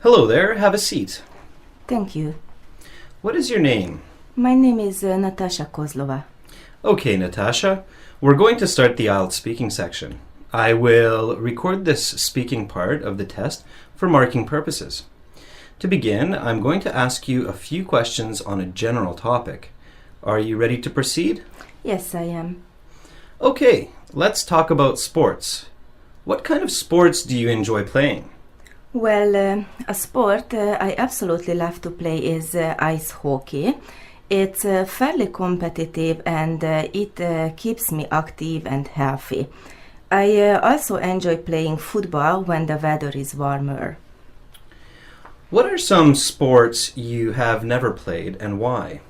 Hello there, have a seat. Thank you. What is your name? My name is Natasha Kozlova. Okay, Natasha, we're going to start the IELTS speaking section. I will record this speaking part of the test for marking purposes. To begin, I'm going to ask you a few questions on a general topic. Are you ready to proceed? Yes, I am. Okay, let's talk about sports. What kind of sports do you enjoy playing? Well, a sport I absolutely love to play is ice hockey. It's fairly competitive and it keeps me active and healthy. I also enjoy playing football when the weather is warmer. What are some sports you have never played and why?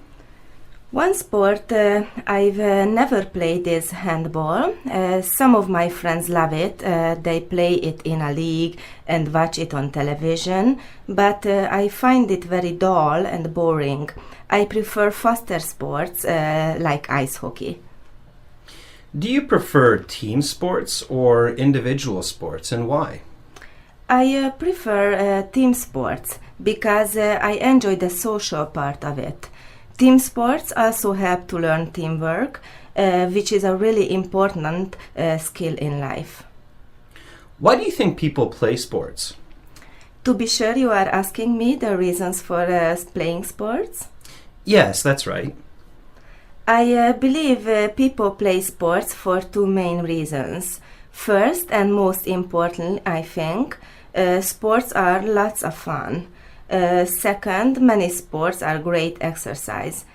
One sport I've never played is handball. Some of my friends love it. They play it in a league and watch it on television, but I find it very dull and boring. I prefer faster sports like ice hockey. Do you prefer team sports or individual sports and why? I prefer team sports because I enjoy the social part of it. Team sports also help to learn teamwork, which is a really important skill in life. Why do you think people play sports? To be sure, you are asking me the reasons for playing sports? Yes, that's right. I believe people play sports for two main reasons. First and most important, I think, sports are lots of fun. Second, many sports are great exercise.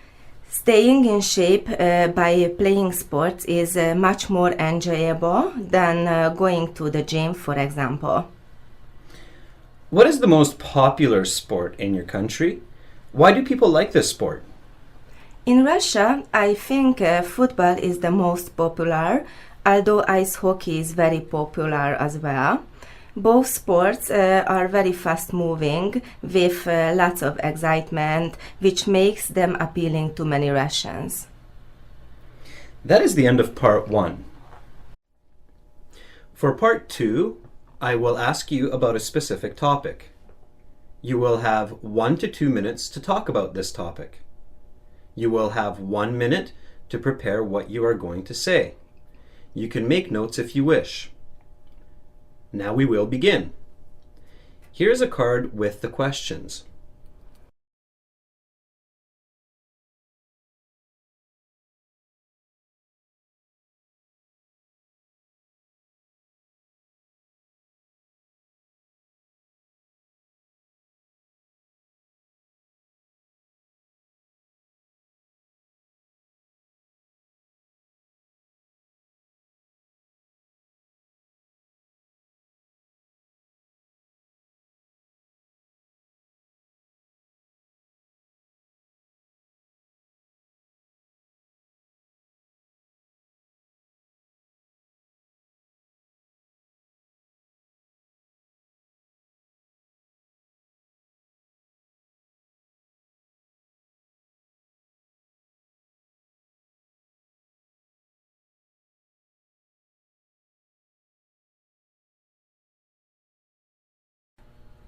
Staying in shape by playing sports is much more enjoyable than going to the gym, for example. What is the most popular sport in your country? Why do people like this sport? In Russia, I think football is the most popular, although ice hockey is very popular as well. Both sports are very fast moving with lots of excitement, which makes them appealing to many Russians. That is the end of part 1. For part 2, I will ask you about a specific topic. You will have 1 to 2 minutes to talk about this topic. You will have 1 minute to prepare what you are going to say. You can make notes if you wish. Now we will begin. Here's a card with the questions.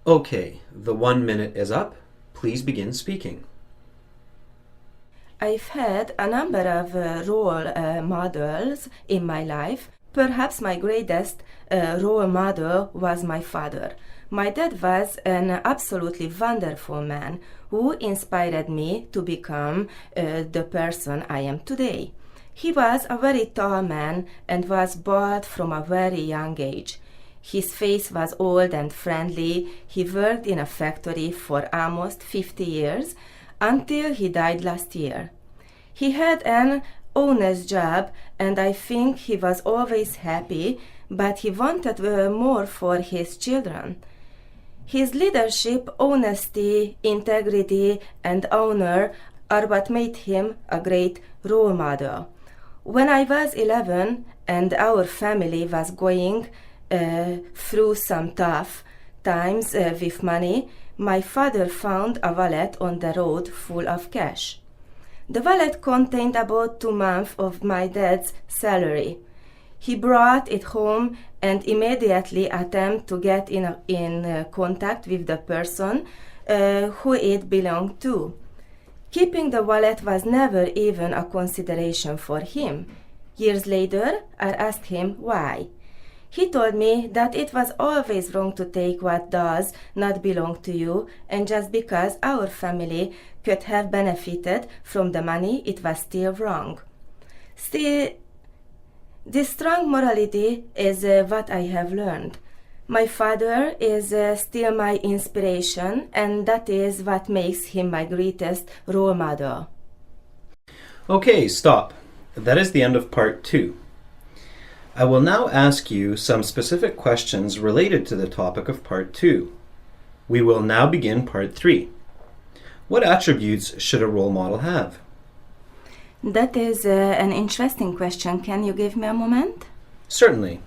Okay, the 1 minute is up. Please begin speaking. I've had a number of role models in my life. Perhaps my greatest role model was my father. My dad was an absolutely wonderful man who inspired me to become the person I am today. He was a very tall man and was bald from a very young age. His face was old and friendly. He worked in a factory for almost 50 years until he died last year. He had an honest job and I think he was always happy, but he wanted more for his children. His leadership, honesty, integrity, and honor are what made him a great role model. When I was 11 and our family was going through some tough times with money, my father found a wallet on the road full of cash. The wallet contained about 2 months of my dad's salary. He brought it home and immediately attempted to get in contact with the person who it belonged to. Keeping the wallet was never even a consideration for him. Years later, I asked him why. He told me that it was always wrong to take what does not belong to you, and just because our family could have benefited from the money, it was still wrong. Still, this strong morality is what I have learned. My father is still my inspiration, and that is what makes him my greatest role model. Okay, stop. That is the end of part 2. I will now ask you some specific questions related to the topic of part 2. We will now begin part 3. What attributes should a role model have? That is an interesting question. Can you give me a moment? Certainly.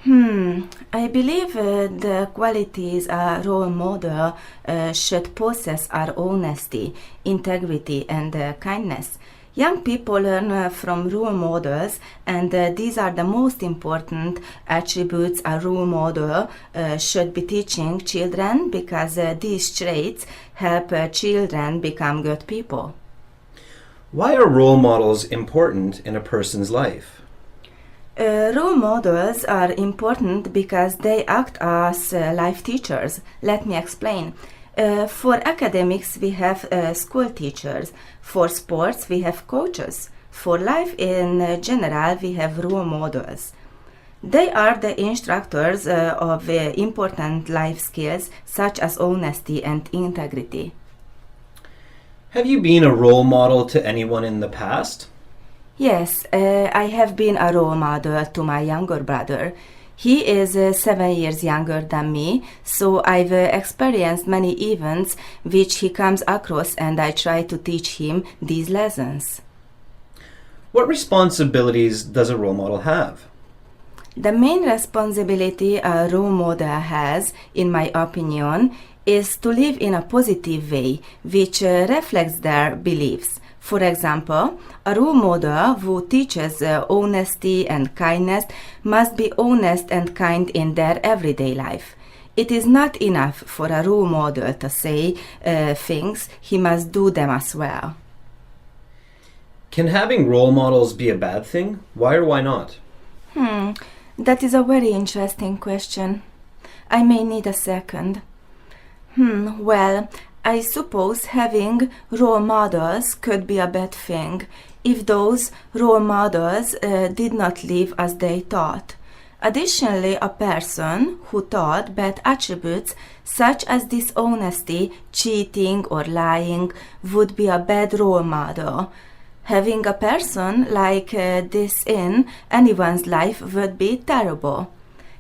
I believe the qualities a role model should possess are honesty, integrity, and kindness. Young people learn from role models, and these are the most important attributes a role model should be teaching children, because these traits help children become good people. Why are role models important in a person's life? Role models are important because they act as life teachers. Let me explain. For academics, we have school teachers. For sports, we have coaches. For life in general, we have role models. They are the instructors of important life skills such as honesty and integrity. Have you been a role model to anyone in the past? Yes, I have been a role model to my younger brother. He is 7 years younger than me, so I've experienced many events which he comes across, and I try to teach him these lessons. What responsibilities does a role model have? The main responsibility a role model has, in my opinion, is to live in a positive way which reflects their beliefs. For example, a role model who teaches honesty and kindness must be honest and kind in their everyday life. It is not enough for a role model to say things, he must do them as well. Can having role models be a bad thing? Why or why not? That is a very interesting question. I may need a second. Well, I suppose having role models could be a bad thing if those role models did not live as they taught. Additionally, a person who taught bad attributes such as dishonesty, cheating, or lying would be a bad role model. Having a person like this in anyone's life would be terrible.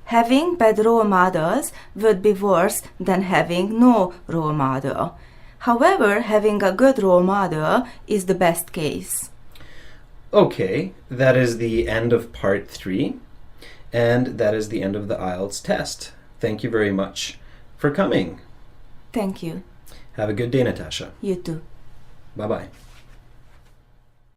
Having bad role models would be worse than having no role model. However, having a good role model is the best case. Okay, that is the end of part 3, and that is the end of the IELTS test. Thank you very much for coming. Thank you. Have a good day, Natasha. You too. Bye-bye.